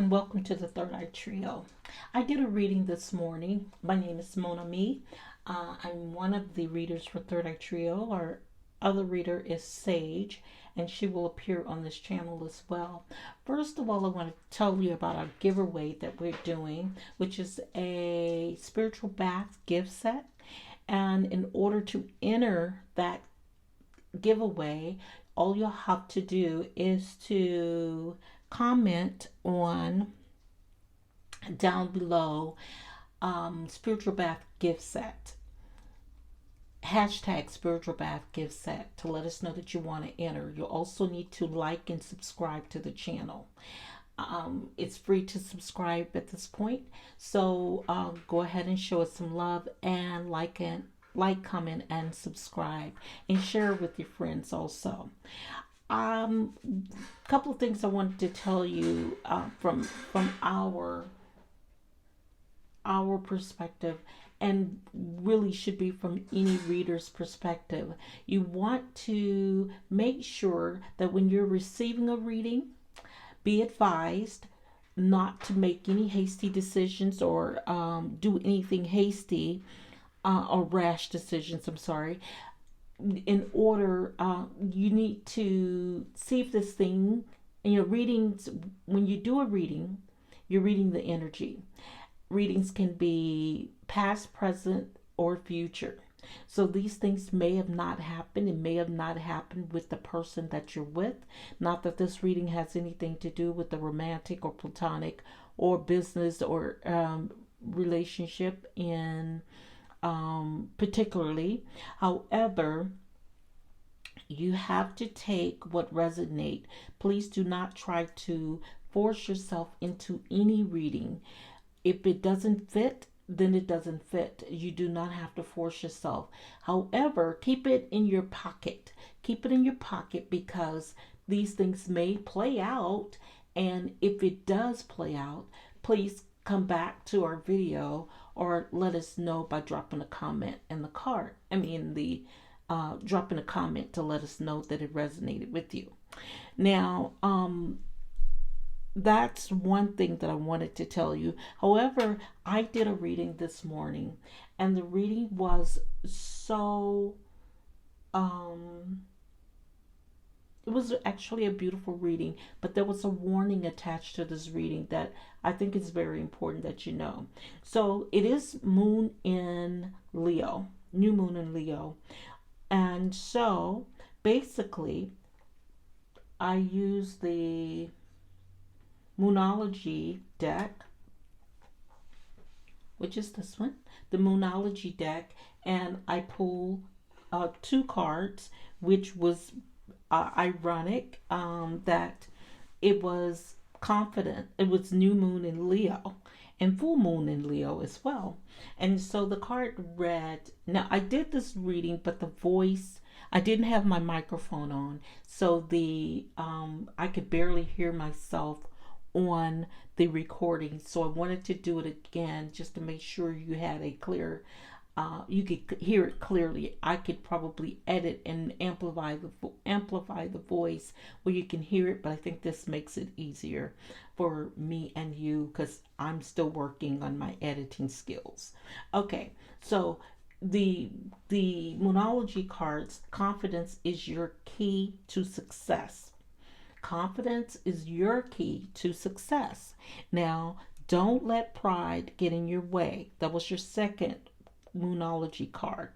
and welcome to the Third Eye Trio. I did a reading this morning. My name is Mona Me. I'm one of the readers for Third Eye Trio. Our other reader is Sage, and she will appear on this channel as well. First of all, I want to tell you about our giveaway that we're doing, which is a spiritual bath gift set. And in order to enter that giveaway, all you'll have to do is to comment on down below spiritual bath gift set, hashtag spiritual bath gift set, to let us know that you want to enter. You'll also need to like and subscribe to the channel. It's free to subscribe at this point, so go ahead and show us some love and like, comment, and subscribe, and share with your friends also. A couple of things I wanted to tell you from our perspective, and really should be from any reader's perspective. You want to make sure that when you're receiving a reading, be advised not to make any hasty decisions or do anything hasty or rash decisions. I'm sorry. In order, you need to see if this thing, readings, when you do a reading, you're reading the energy. Readings can be past, present, or future. So these things may have not happened. It may have not happened with the person that you're with. Not that this reading has anything to do with the romantic or platonic or business or relationship in particularly. However, you have to take what resonates. Please do not try to force yourself into any reading. If it doesn't fit, then it doesn't fit. You do not have to force yourself. However, keep it in your pocket. Keep it in your pocket, because these things may play out. And if it does play out, please come back to our video or let us know by dropping a comment in the card. Dropping a comment to let us know that it resonated with you. Now, that's one thing that I wanted to tell you. However, I did a reading this morning, and the reading was so, it was actually a beautiful reading, but there was a warning attached to this reading that I think is very important that you know. So it is Moon in Leo, new Moon in Leo. And so basically, I use the Moonology deck, which is this one, the Moonology deck, and I pull two cards, which was ironic that it was confident. It was new moon in Leo and full moon in Leo as well. And so the card read, now I did this reading, but the voice, I didn't have my microphone on, so the I could barely hear myself on the recording. So I wanted to do it again just to make sure you had a clear, you could hear it clearly. I could probably edit and amplify the voice where you can hear it, but I think this makes it easier for me and you, because I'm still working on my editing skills. Okay, so the Moonology cards, confidence is your key to success. Confidence is your key to success. Now, don't let pride get in your way. That was your second Moonology card.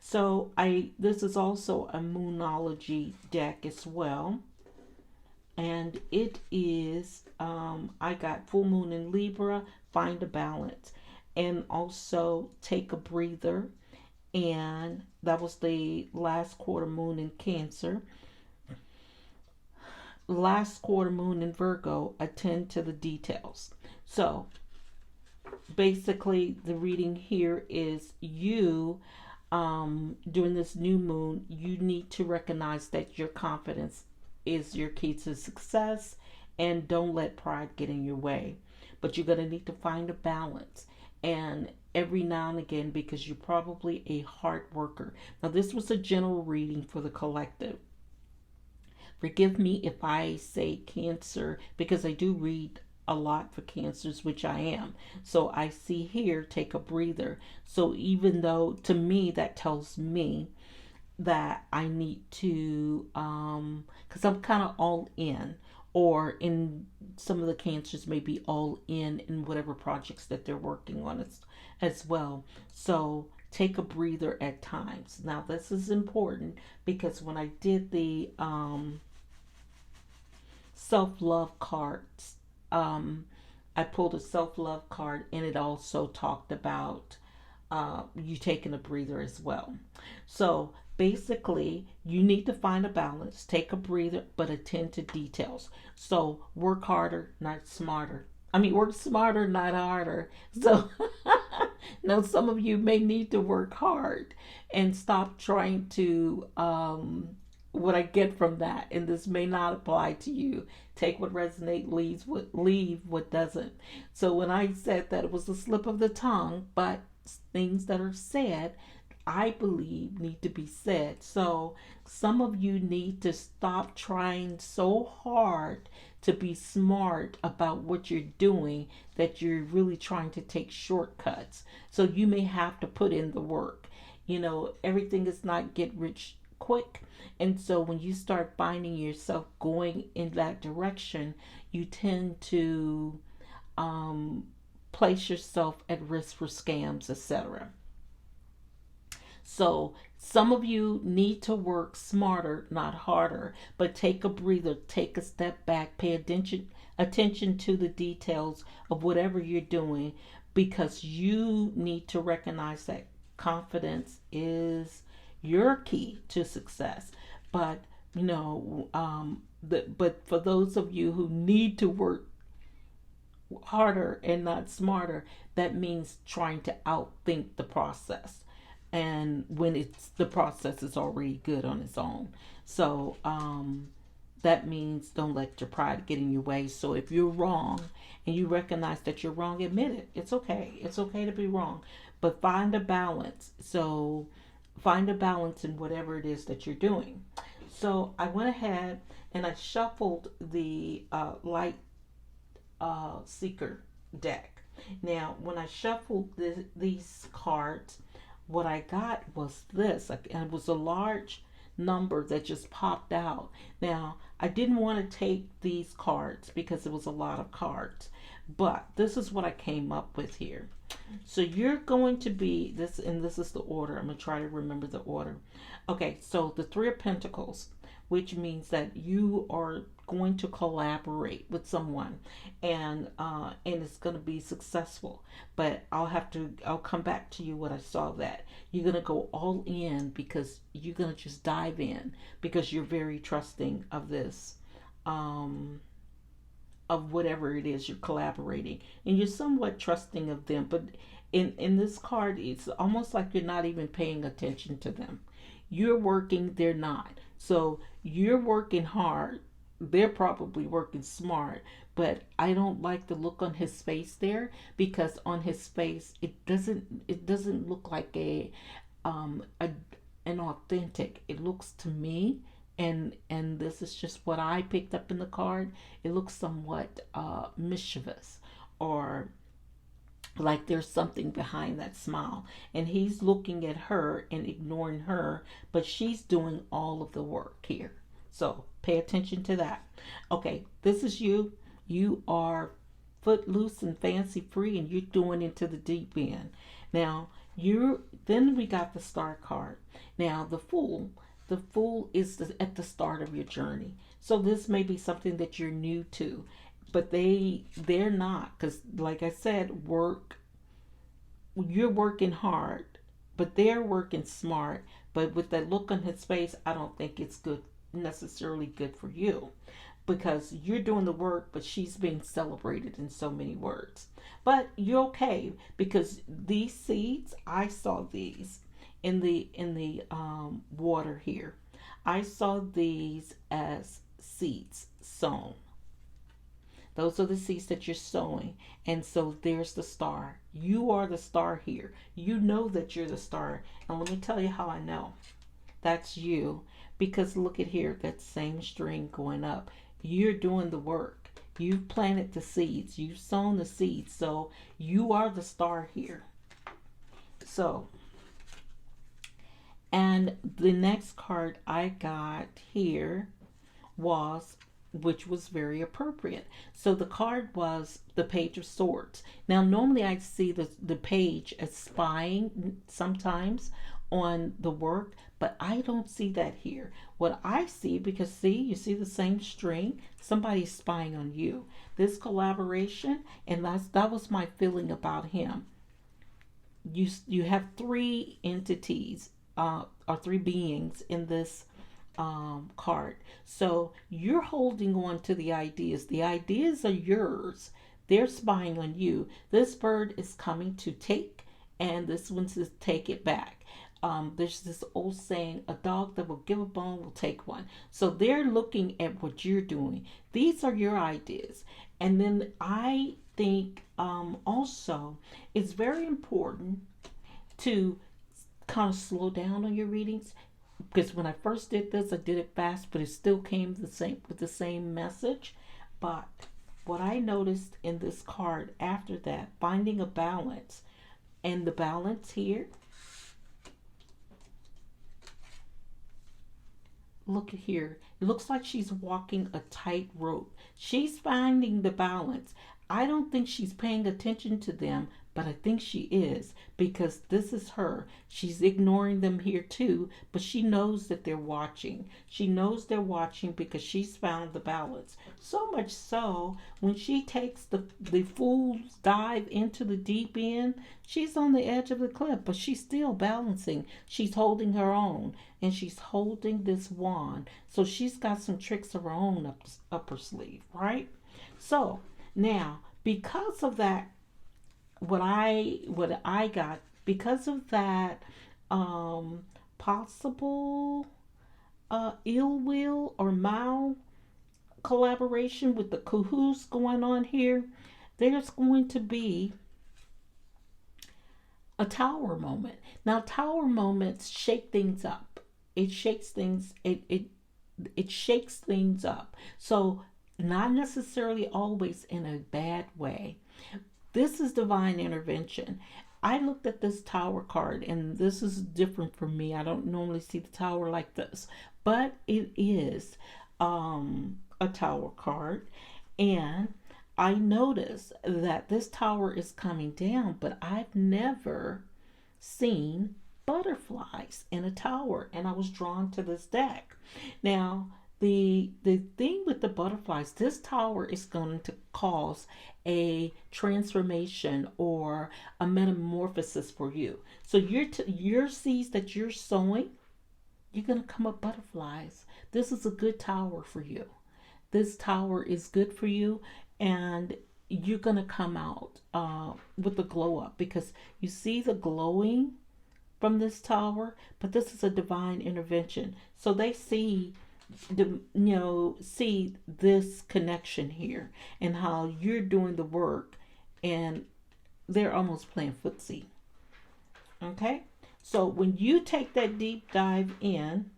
So this is also a Moonology deck as well. And it is, I got full moon in Libra, find a balance, and also take a breather. And that was the last quarter moon in Cancer. Last quarter moon in Virgo, attend to the details. So basically the reading here is you, during this new moon, you need to recognize that your confidence is your key to success, and don't let pride get in your way. But you're going to need to find a balance, and every now and again, because you're probably a hard worker. Now this was a general reading for the collective. Forgive me if I say Cancer, because I do read a lot for cancers, which I am. So I see here, take a breather. So even though to me that tells me that I need to, because I'm kind of all in, or in some of the cancers may be all in whatever projects that they're working on as well. So take a breather at times. Now this is important because when I did the self love cards, I pulled a self love card and it also talked about you taking a breather as well. So basically, you need to find a balance, take a breather, but attend to details. So work harder, not smarter. I mean, work smarter, not harder. So now some of you may need to work hard and stop trying to. What I get from that, and this may not apply to you. Take what resonates, leave what doesn't. So when I said that it was a slip of the tongue, but things that are said, I believe need to be said. So some of you need to stop trying so hard to be smart about what you're doing that you're really trying to take shortcuts. So you may have to put in the work. Everything is not get rich quick. And so when you start finding yourself going in that direction, you tend to um, place yourself at risk for scams, etc. So some of you need to work smarter, not harder, but take a breather, take a step back, pay attention to the details of whatever you're doing, because you need to recognize that confidence is your key to success. But but for those of you who need to work harder and not smarter, that means trying to outthink the process. And when the process is already good on its own. So that means don't let your pride get in your way. So if you're wrong and you recognize that you're wrong, admit it. It's okay. It's okay to be wrong. But find a balance. So find a balance in whatever it is that you're doing. So I went ahead and I shuffled the light seeker deck. Now, when I shuffled these cards, what I got was this, and it was a large number that just popped out. Now, I didn't want to take these cards because it was a lot of cards, but this is what I came up with here. So you're going to be this, and this is the order. I'm going to try to remember the order. Okay, so the Three of Pentacles, which means that you are going to collaborate with someone, and it's going to be successful. But I'll come back to you when I saw that. You're going to go all in because you're going to just dive in because you're very trusting of this, of whatever it is you're collaborating, and you're somewhat trusting of them. But in this card, it's almost like you're not even paying attention to them. You're working, they're not. So you're working hard, they're probably working smart, but I don't like the look on his face there, because on his face it doesn't look like an authentic. It looks to me, and this is just what I picked up in the card. It looks somewhat mischievous, or like there's something behind that smile, and he's looking at her and ignoring her, but she's doing all of the work here. So pay attention to that. Okay, this is you are footloose and fancy free, and you're doing into the deep end. Now then we got the Star card. Now the Fool is at the start of your journey, so this may be something that you're new to, but they're not, because like I said, you're working hard, but they're working smart. But with that look on his face, I don't think it's necessarily good for you, because you're doing the work, but she's being celebrated in so many words. But you're okay, because these seeds, I saw these in the water here. I saw these as seeds sown. Those are the seeds that you're sowing. And so there's the star. You are the star here. You know that you're the star. And let me tell you how I know that's you. Because look at here, that same string going up. You're doing the work. You've planted the seeds. You've sown the seeds. So you are the star here. So, and the next card I got here was, which was very appropriate. So the card was the Page of Swords. Now, normally I see the page as spying sometimes on the work, but I don't see that here. What I see, because see, you see the same string, somebody's spying on you. This collaboration, and that was my feeling about him. You have three entities, or three beings in this card. So you're holding on to the ideas. The ideas are yours. They're spying on you. This bird is coming to take, and this one says take it back. There's this old saying, a dog that will give a bone will take one. So they're looking at what you're doing. These are your ideas. And then I think also it's very important to kind of slow down on your readings, because when I first did this, I did it fast, but it still came the same with the same message. But what I noticed in this card after that, finding a balance, and the balance here, look here, it looks like she's walking a tightrope. She's finding the balance. I don't think she's paying attention to them, but I think she is, because this is her. She's ignoring them here too, but she knows that they're watching. She knows they're watching because she's found the balance. So much so, when she takes the fool's dive into the deep end, she's on the edge of the cliff, but she's still balancing. She's holding her own, and she's holding this wand. So she's got some tricks of her own up her sleeve, right? So now, because of that, what I got, because of that possible ill will or mal collaboration with the cahoots going on here, there's going to be a tower moment. Now, tower moments shake things up. It shakes things. It shakes things up. So not necessarily always in a bad way. This is divine intervention. I looked at this tower card, and this is different for me. I don't normally see the tower like this, but it is a tower card. And I noticed that this tower is coming down, but I've never seen butterflies in a tower, and I was drawn to this deck. Now, the thing with the butterflies, this tower is going to cause a transformation or a metamorphosis for you. So your seeds that you're sowing, you're going to come up butterflies. This is a good tower for you. This tower is good for you, and you're going to come out with the glow up, because you see the glowing from this tower, but this is a divine intervention. So they see see this connection here and how you're doing the work, and they're almost playing footsie. Okay, so when you take that deep dive in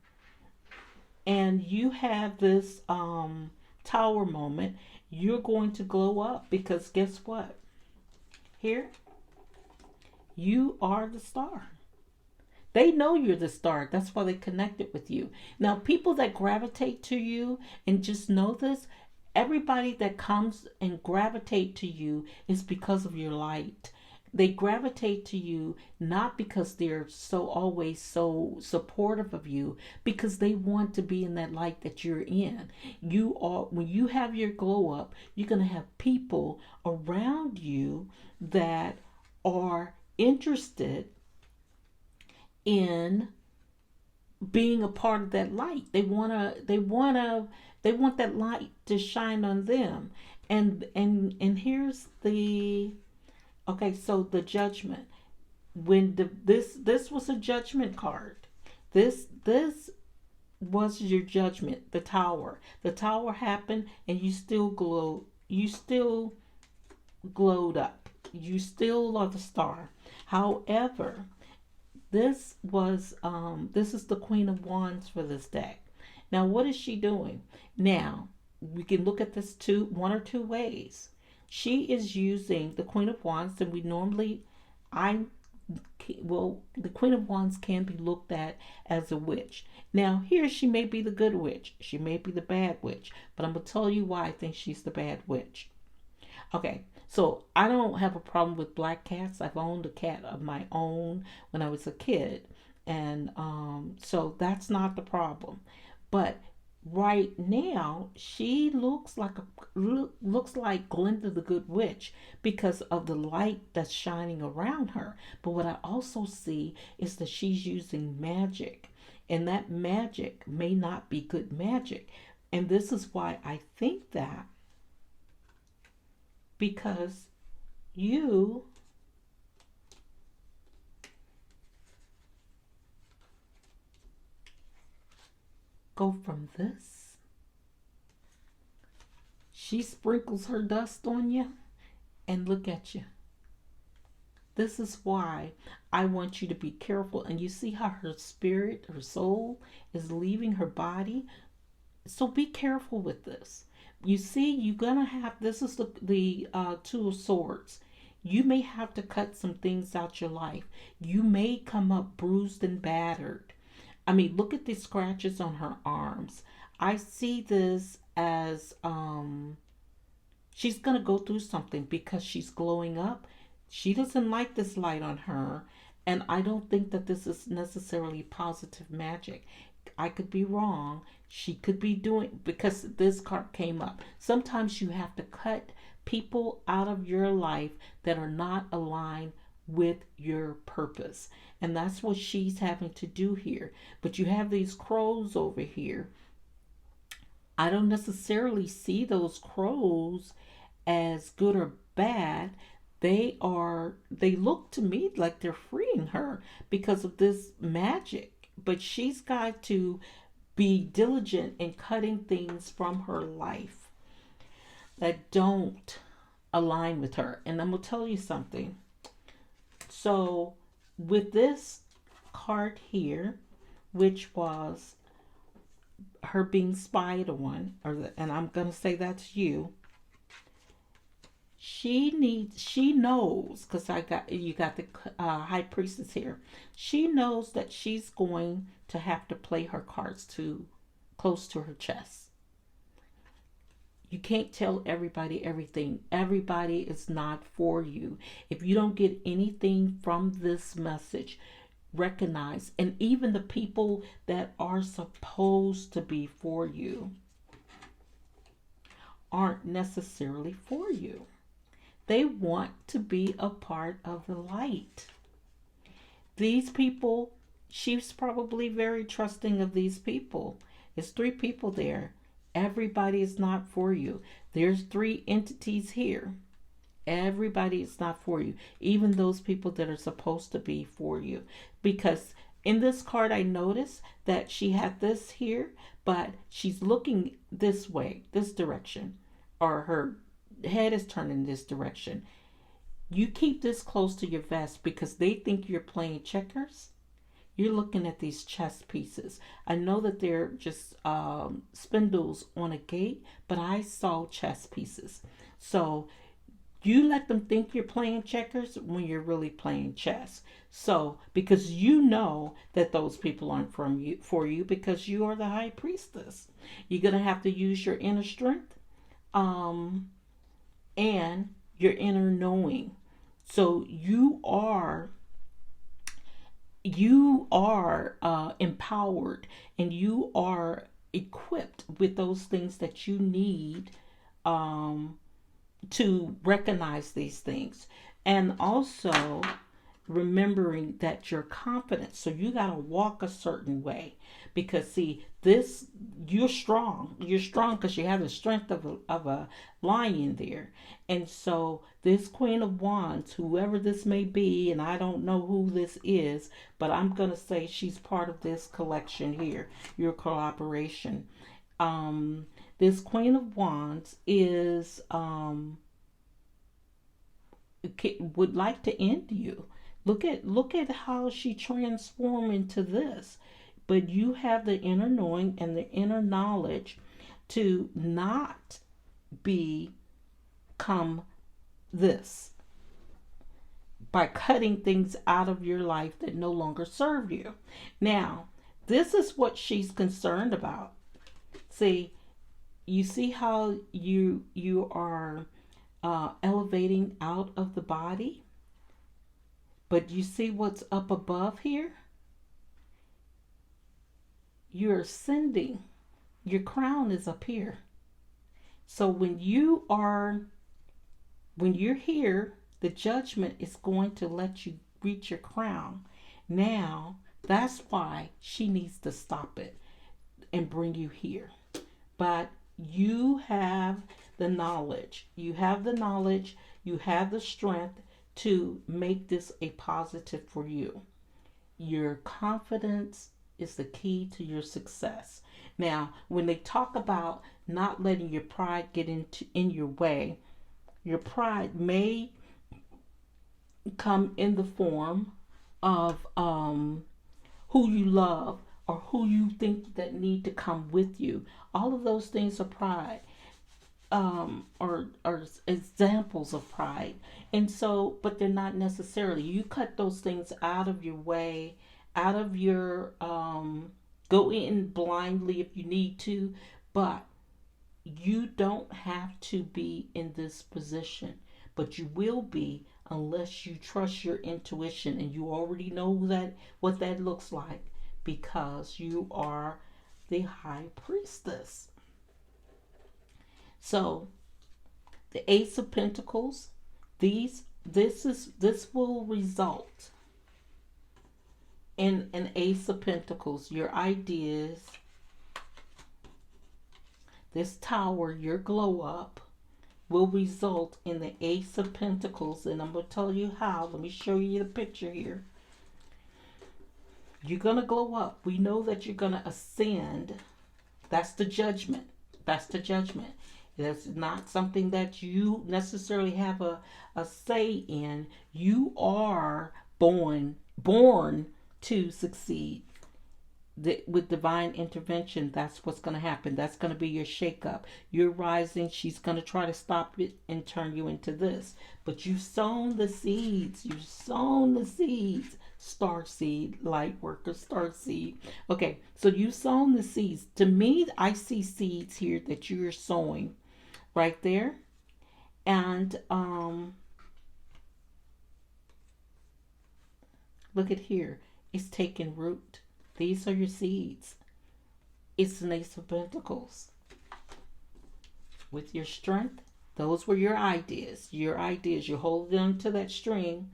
and you have this tower moment, you're going to glow up, because guess what, here you are the star. They know you're the star. That's why they connected with you. Now, people that gravitate to you, and just know this, everybody that comes and gravitate to you is because of your light. They gravitate to you not because they're always so supportive of you, because they want to be in that light that you're in. When you have your glow up, you're going to have people around you that are interested in being a part of that light. They want that light to shine on them. And here's the okay, so the judgment. When this was a judgment card. This was your judgment, the tower. The tower happened, and you still glowed up. You still are the star. However, this is the Queen of Wands for this deck. Now, what is she doing? Now, we can look at this one or two ways. She is using the Queen of Wands, and we normally, I well, the Queen of Wands can be looked at as a witch. Now, here she may be the good witch, she may be the bad witch, but I'm gonna tell you why I think she's the bad witch. Okay, so I don't have a problem with black cats. I've owned a cat of my own when I was a kid, and so that's not the problem. But right now, she looks like Glinda the Good Witch because of the light that's shining around her. But what I also see is that she's using magic, and that magic may not be good magic. And this is why I think that, because you go from this, she sprinkles her dust on you, and look at you. This is why I want you to be careful. And you see how her spirit, her soul is leaving her body. So be careful with this. You see, you're gonna have, this is the Two of Swords. You may have to cut some things out your life. You may come up bruised and battered. I mean, look at the scratches on her arms. I see this as she's gonna go through something because she's glowing up. She doesn't like this light on her, and I don't think that this is necessarily positive magic. I could be wrong. She could be doing, because this card came up. Sometimes you have to cut people out of your life that are not aligned with your purpose. And that's what she's having to do here. But you have these crows over here. I don't necessarily see those crows as good or bad. They look to me like they're freeing her because of this magic. But she's got to be diligent in cutting things from her life that don't align with her. And I'm going to tell you something. So, with this card here, which was her being spied on, and I'm going to say that's you. She knows, because you got the high priestess here. She knows that she's going to have to play her cards too close to her chest. You can't tell everybody everything. Everybody is not for you. If you don't get anything from this message, recognize, and even the people that are supposed to be for you aren't necessarily for you. They want to be a part of the light. These people, she's probably very trusting of these people. There's 3 people there. Everybody is not for you. There's 3 entities here. Everybody is not for you. Even those people that are supposed to be for you. Because in this card, I noticed that she had this here, but she's looking this way, this direction, or her head is turned in this direction. You keep this close to your vest because they think you're playing checkers. You're looking at these chess pieces. I know that they're just spindles on a gate, but I saw chess pieces. So you let them think you're playing checkers when you're really playing chess. So because you know that those people aren't for you because you are the high priestess. You're going to have to use your inner strength. And your inner knowing. So you are empowered, and you are equipped with those things that you need to recognize these things, and also remembering that you're confident. So you got to walk a certain way, because see, this, you're strong because you have the strength of a lion there. And so this Queen of Wands, whoever this may be, and I don't know who this is, but I'm going to say she's part of this collection here, your collaboration. This Queen of Wands is would like to end you. Look at how she transformed into this. But you have the inner knowing and the inner knowledge to not become this by cutting things out of your life that no longer serve you. Now, this is what she's concerned about. See, you see how you are elevating out of the body, but you see what's up above here? You're ascending. Your crown is up here. So when you're here, the judgment is going to let you reach your crown. Now, that's why she needs to stop it and bring you here. But you have the knowledge. You have the knowledge. You have the strength to make this a positive for you. Your confidence is the key to your success. Now, when they talk about not letting your pride get in your way, your pride may come in the form of who you love or who you think that need to come with you. All of those things are pride, or examples of pride. And so, but they're not necessarily. You cut those things out of your way, out of your, go in blindly if you need to, but you don't have to be in this position. But you will be unless you trust your intuition, and you already know that what that looks like, because you are the high priestess. So the Ace of Pentacles, this will result in an Ace of Pentacles. Your ideas, this tower, your glow up, will result in the Ace of Pentacles. And I'm going to tell you how. Let me show you the picture here. You're going to glow up. We know that you're going to ascend. That's the judgment. That's the judgment. That's not something that you necessarily have a say in. You are born to succeed. With divine intervention, that's what's going to happen. That's going to be your shakeup. You're rising. She's going to try to stop it and turn you into this. But you've sown the seeds. You've sown the seeds. Star seed, light worker, star seed. Okay, so you've sown the seeds. To me, I see seeds here that you're sowing right there. And look at here. It's taking root. These are your seeds. It's an Ace of Pentacles. With your strength, those were your ideas. Your ideas. You're holding on to that string.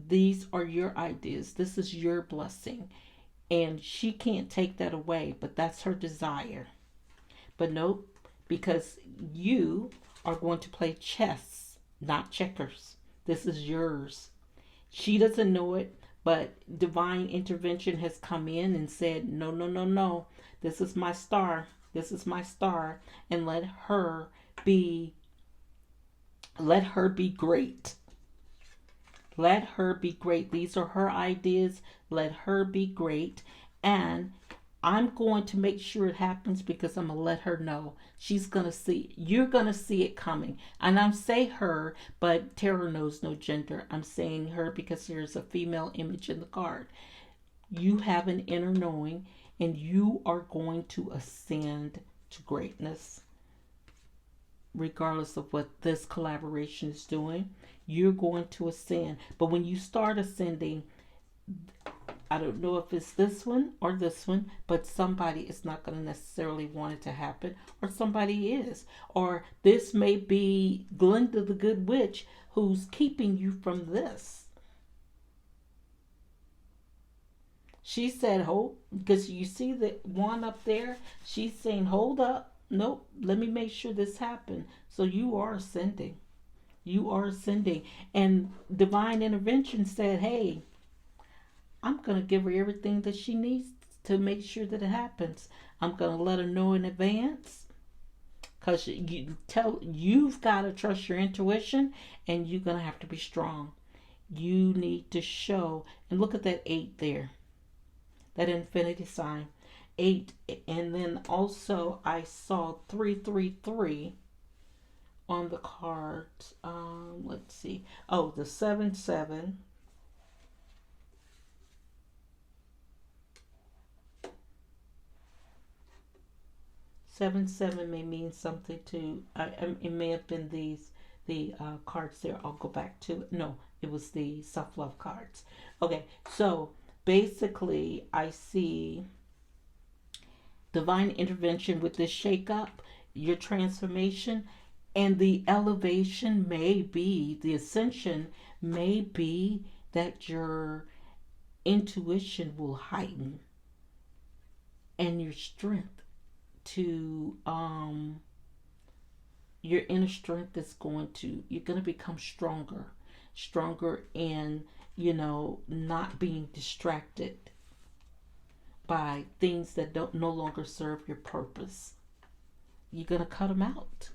These are your ideas. This is your blessing. And she can't take that away, but that's her desire. But nope, because you are going to play chess, not checkers. This is yours. She doesn't know it, but divine intervention has come in and said, no, no, no, no. This is my star. This is my star. And let her be great. Let her be great. These are her ideas. Let her be great. And I'm going to make sure it happens, because I'm going to let her know. She's going to see. You're going to see it coming. And I'm saying her, but tarot knows no gender. I'm saying her because there's a female image in the card. You have an inner knowing, and you are going to ascend to greatness. Regardless of what this collaboration is doing, you're going to ascend. But when you start ascending, I don't know if it's this one or this one, but somebody is not going to necessarily want it to happen, or somebody is. Or this may be Glinda the Good Witch who's keeping you from this. She said, hold, because you see the one up there, she's saying, hold up. Nope, let me make sure this happened. So you are ascending. You are ascending. And divine intervention said, hey, I'm going to give her everything that she needs to make sure that it happens. I'm going to let her know in advance. Because you've got to trust your intuition, and you're going to have to be strong. You need to show. And look at that 8 there. That infinity sign. 8, and then also I saw 333 on the cards. Let's see. Oh, the 7 7. 7 7 may mean something to. It may have been the cards there. I'll go back to it. No, it was the self love cards. Okay, so basically, I see divine intervention with this shakeup, your transformation, and the elevation may be, the ascension may be that your intuition will heighten and your strength to your inner strength is going to, you're going to become stronger in, not being distracted by things that don't no longer serve your purpose. You're going to cut them out.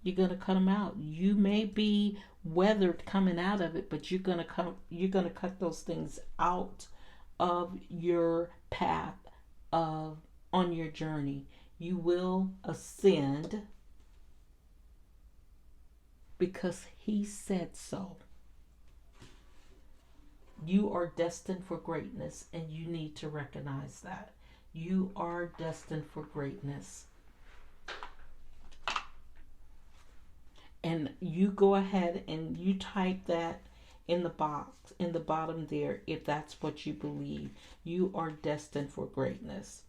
You're going to cut them out. You may be weathered coming out of it, but you're going to cut those things out of your path of on your journey. You will ascend because he said so. You are destined for greatness, and you need to recognize that. You are destined for greatness. And you go ahead and you type that in the box, in the bottom there, if that's what you believe. You are destined for greatness.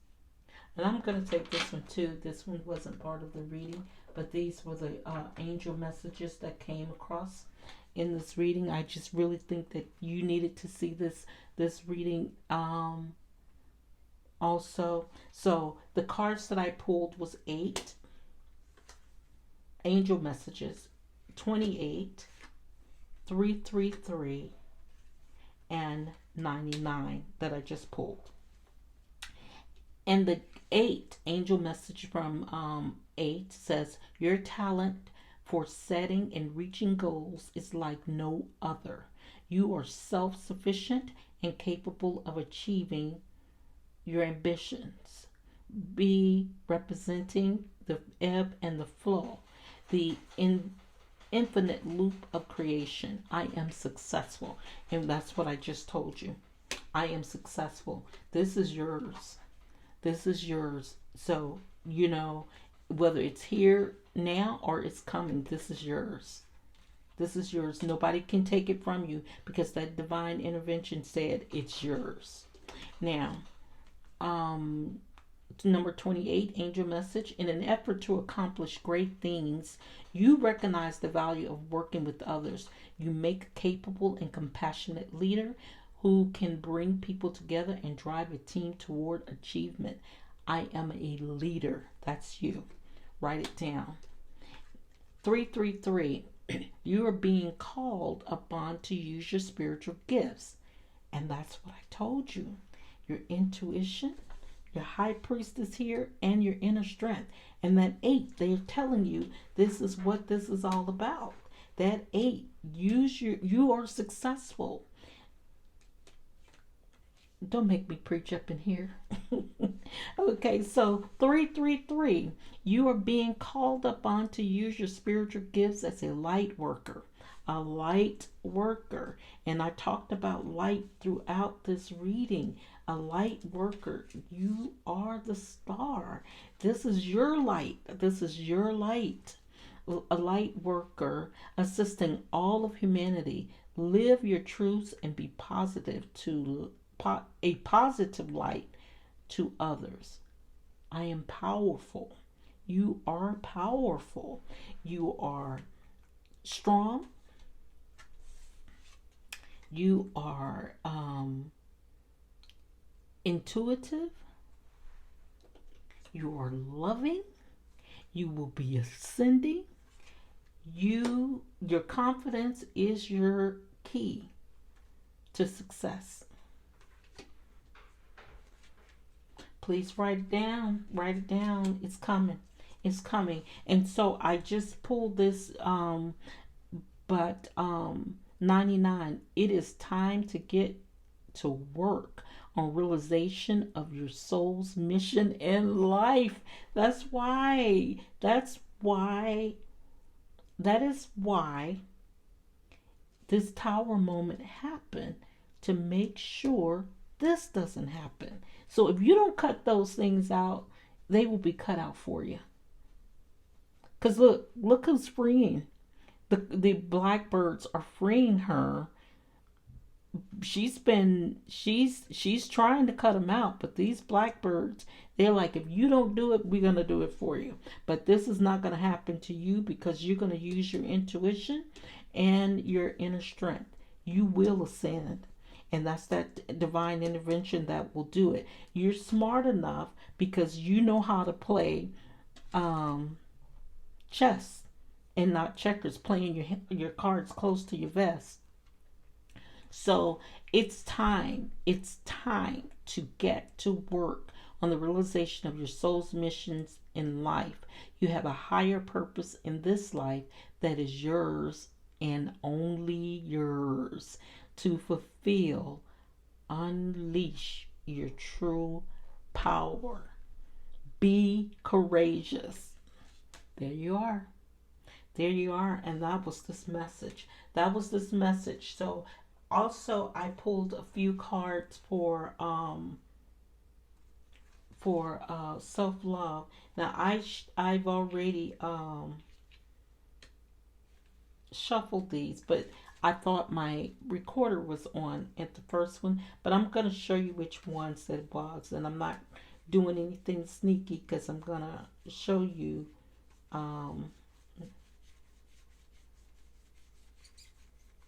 And I'm going to take this one too. This one wasn't part of the reading, but these were the angel messages that came across in this reading. I just really think that you needed to see this reading also. So the cards that I pulled was 8 angel messages, 28, 333, and 99 that I just pulled. And the 8 angel message from 8 says, your talent for setting and reaching goals is like no other. You are self-sufficient and capable of achieving your ambitions. Be representing the ebb and the flow, the infinite loop of creation. I am successful. And that's what I just told you. I am successful. This is yours. This is yours. So, whether it's here now or it's coming, this is yours. This is yours. Nobody can take it from you because that divine intervention said it's yours. Now, number 28, angel message. In an effort to accomplish great things, you recognize the value of working with others. You make a capable and compassionate leader who can bring people together and drive a team toward achievement. I am a leader. That's you. Write it down. 333. You are being called upon to use your spiritual gifts. And that's what I told you. Your intuition, your high priestess here, and your inner strength. And that 8, they're telling you this is what this is all about. That 8, you are successful. Don't make me preach up in here. Okay, so 333. You are being called upon to use your spiritual gifts as a light worker. A light worker. And I talked about light throughout this reading. A light worker. You are the star. This is your light. This is your light. A light worker assisting all of humanity. Live your truths and be positive to a positive light to others. I am powerful. You are powerful. You are strong. You are intuitive. You are loving. You will be ascending. Your confidence is your key to success. Please write it down. Write it down. It's coming. It's coming. And so I just pulled this, but 99. It is time to get to work on realization of your soul's mission in life. That's why. That is why this tower moment happened, to make sure this doesn't happen. So if you don't cut those things out, they will be cut out for you. Because look who's freeing. The blackbirds are freeing her. She's trying to cut them out, but these blackbirds, they're like, if you don't do it, we're going to do it for you. But this is not going to happen to you, because you're going to use your intuition and your inner strength. You will ascend. And that's that divine intervention that will do it. You're smart enough because you know how to play chess and not checkers, playing your cards close to your vest. So it's time to get to work on the realization of your soul's missions in life. You have a higher purpose in this life that is yours and only yours to fulfill. Unleash your true power. Be courageous. There you are. There you are. And that was this message. So also I pulled a few cards for self-love. Now I've already shuffled these, but I thought my recorder was on at the first one, but I'm going to show you which ones that it was, and I'm not doing anything sneaky because I'm going to show you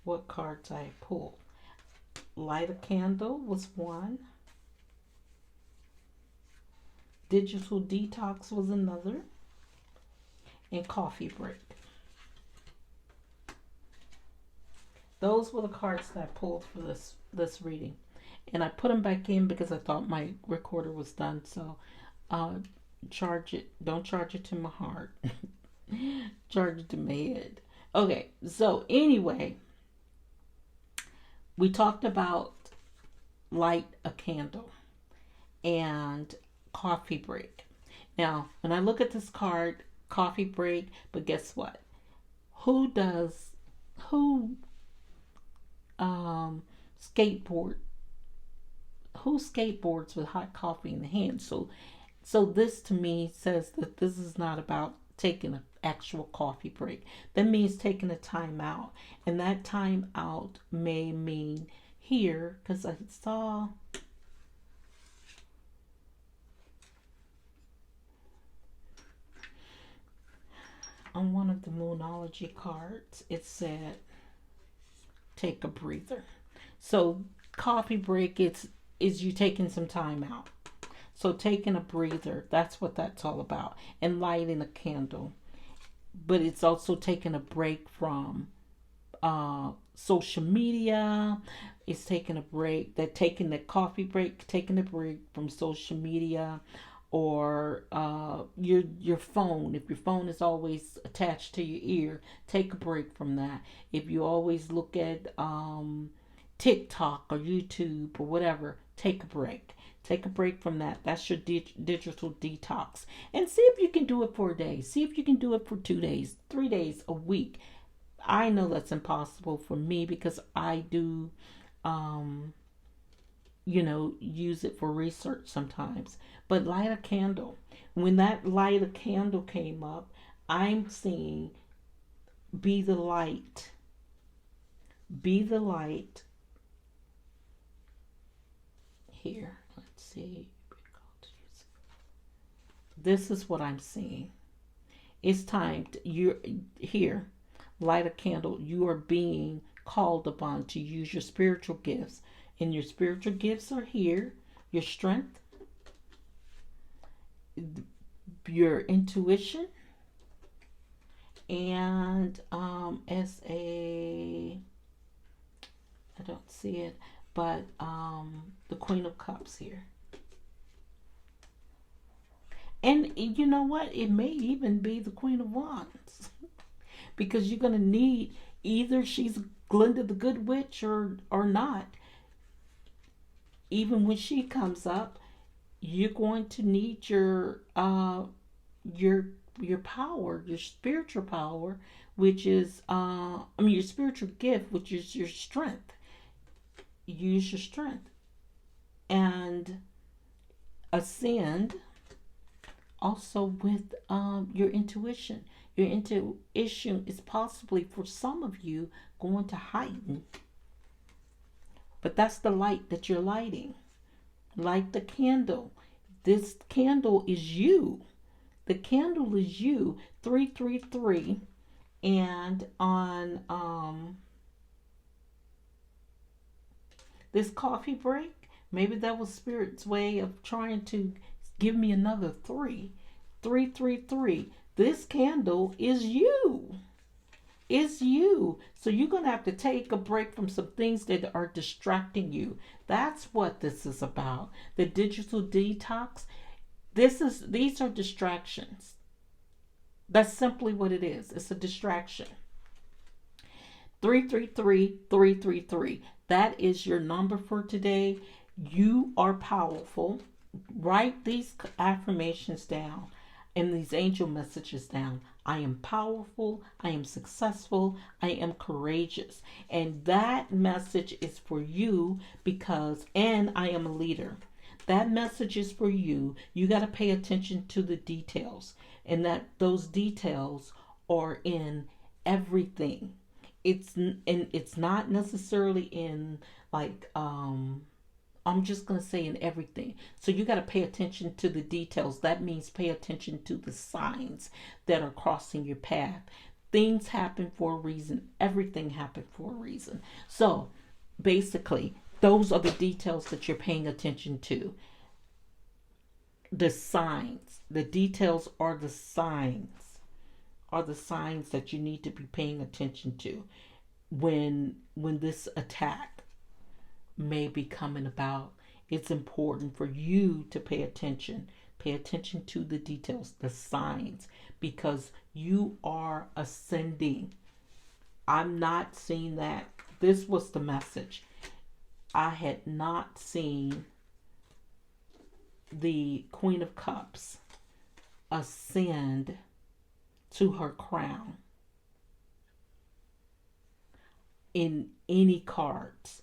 what cards I pulled. Light a candle was one. Digital detox was another. And coffee break. Those were the cards that I pulled for this reading. And I put them back in because I thought my recorder was done. So charge it. Don't charge it to my heart. Charge it to my head. Okay, so anyway, we talked about light a candle and coffee break. Now, when I look at this card, coffee break, but guess what? Who skateboards with hot coffee in the hand? So this to me says that this is not about taking an actual coffee break. That means taking a time out. And that time out may mean here, because I saw on one of the Moonology cards, it said take a breather. So coffee break is you taking some time out. So taking a breather, that's what that's all about. And lighting a candle. But it's also taking a break from social media. It's taking a break. They're taking the coffee break, taking a break from social media, or your phone. If your phone is always attached to your ear, take a break from that. If you always look at TikTok or YouTube or whatever, take a break. Take a break from that. That's your digital detox. And see if you can do it for a day. See if you can do it for 2 days, 3 days, a week. I know that's impossible for me because I do, use it for research sometimes. But light a candle. When that light a candle came up, I'm seeing be the light. Be the light. Here. Let's see. This is what I'm seeing. It's time. You're here. Light a candle. You are being called upon to use your spiritual gifts. And your spiritual gifts are here. Your strength. Your intuition. And as a... I don't see it. But the Queen of Cups here. And you know what? It may even be the Queen of Wands. Because you're going to need, either she's Glinda the Good Witch or not. even when she comes up, you're going to need your your power, your spiritual power, which is your spiritual gift, which is your strength. Use your strength and ascend also with your intuition. Your intuition is possibly for some of you going to heighten, but that's the light that you're lighting. Light the candle. This candle is you. The candle is you. 333. And on this coffee break, maybe that was Spirit's way of trying to give me another three. 333. This candle is you. Is you. So you're going to have to take a break from some things that are distracting you. That's what this is about. The digital detox. These are distractions. That's simply what it is. It's a distraction. 333 333. That is your number for today. You are powerful. Write these affirmations down and these angel messages down. I am powerful. I am successful. I am courageous. And that message is for you and I am a leader. That message is for you. You got to pay attention to the details, and that those details are in everything. It's not necessarily in like I'm just going to say in everything. So you got to pay attention to the details. That means pay attention to the signs that are crossing your path. Things happen for a reason. Everything happened for a reason. So basically, those are the details that you're paying attention to. The signs. The details are the signs. Are the signs that you need to be paying attention to when this attack may be coming about. It's important for you to pay attention. Pay attention to the details, the signs, because you are ascending. I'm not seeing that. This was the message. I had not seen the Queen of Cups ascend to her crown in any cards.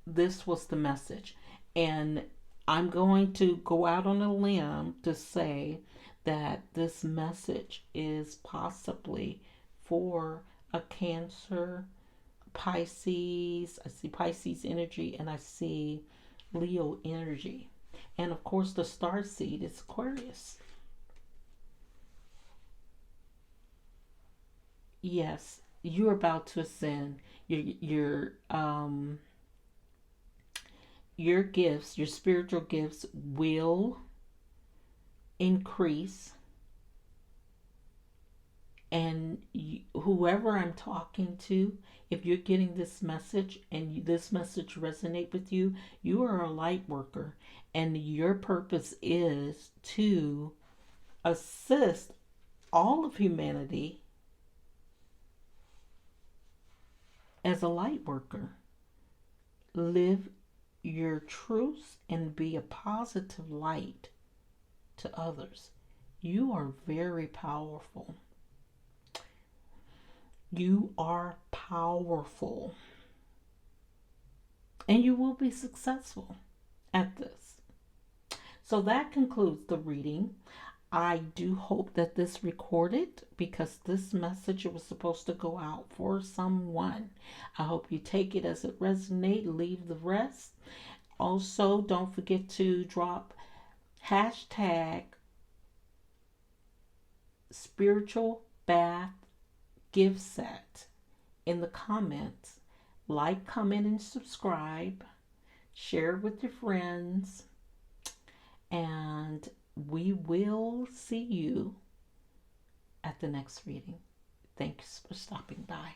This was the message. And I'm going to go out on a limb to say that this message is possibly for a Cancer, Pisces. I see Pisces energy and I see Leo energy. And of course, the star seed is Aquarius. Yes, you're about to ascend. Your gifts, your spiritual gifts will increase, and whoever I'm talking to, if you're getting this message and this message resonate with you, you are a light worker, and your purpose is to assist all of humanity as a light worker. Live your truths and be a positive light to others. You are very powerful. You are powerful. And you will be successful at this. So that concludes the reading. I do hope that this recorded, because this message was supposed to go out for someone. I hope you take it as it resonates, leave the rest. Also, don't forget to drop hashtag spiritual bath gift set in the comments. Like, comment, and subscribe. Share with your friends. And we will see you at the next reading. Thanks for stopping by.